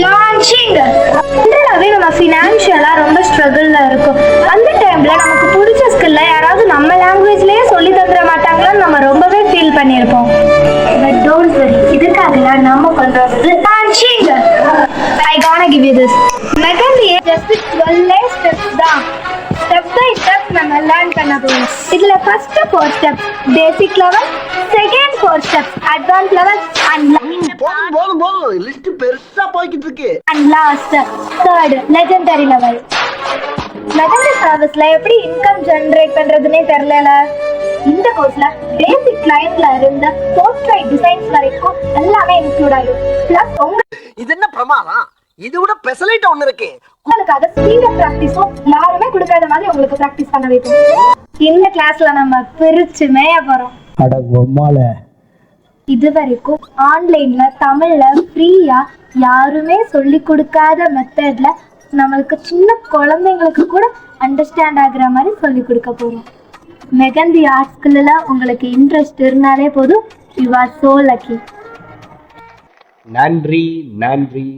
Launching ஜென்ரலாகவே நம்ம ஃபினான்ஷியலாக ரொம்ப ஸ்ட்ரகிளில் இருக்கும். அந்த டைமில் நமக்கு பிடிச்ச ஸ்கில்ல யாராவது நம்ம லாங்குவேஜ்லேயே சொல்லி தந்துட மாட்டாங்களான்னு நம்ம ரொம்பவே ஃபீல் பண்ணியிருப்போம். பட் டோன்ட் வரி, இதுக்காக நம்ம பண்ணுறது launching. I gonna give you this. மெகந்தியே ஜஸ்ட் 12 ஸ்டெப்ஸ் தான். ஸ்டெப் பை ஸ்டெப் நம்ம லேர்ன் பண்ண போகிறோம். இதில் first 4 steps basic level, second 4 steps advance level and list பெருசா போய்கிட்டு இருக்கு. And last third legendary level. Mehndi சர்வீஸ்ல எப்படி இன்கம் ஜெனரேட் பண்றதுன்னே தெரியல. இந்த கோர்ஸ்ல பேசிக் கிளையன்ட்ல இருந்து போர்ட்ரைட் டிசைன்ஸ் வரைக்கும் எல்லாமே இன்க்ளூட் ஆயிடும். பிளஸ் இது என்ன பிரமாதம், இது விட ஸ்பெஷலைட் ஒன்னு இருக்கு. உங்களுக்காக ஸ்பீட் பிராக்டிஸும் யாருமே கொடுக்காத மாதிரி உங்களுக்கு பிராக்டிஸ் பண்ண வைக்கும். இந்த கிளாஸ்ல நம்ம பிரிச்சு மேய போறோம். அட பொம்மால இது வரைக்கும் ஆன்லைன்ல தமிழ்ல ஃப்ரீயா யாருமே சொல்லி கொடுக்காத மெத்தட்ல நம்மளுக்கு சின்ன குழந்தைங்களுக்கு கூட அண்டர்ஸ்டாண்ட் ஆகுற மாதிரி சொல்லி கொடுக்க போறோம். மெகந்தி ஆர்ட் ஸ்கில்ல உங்களுக்கு இன்ட்ரெஸ்ட் இருந்தாலே போதும், யூ ஆர் சோ லக்கி. நன்றி நன்றி.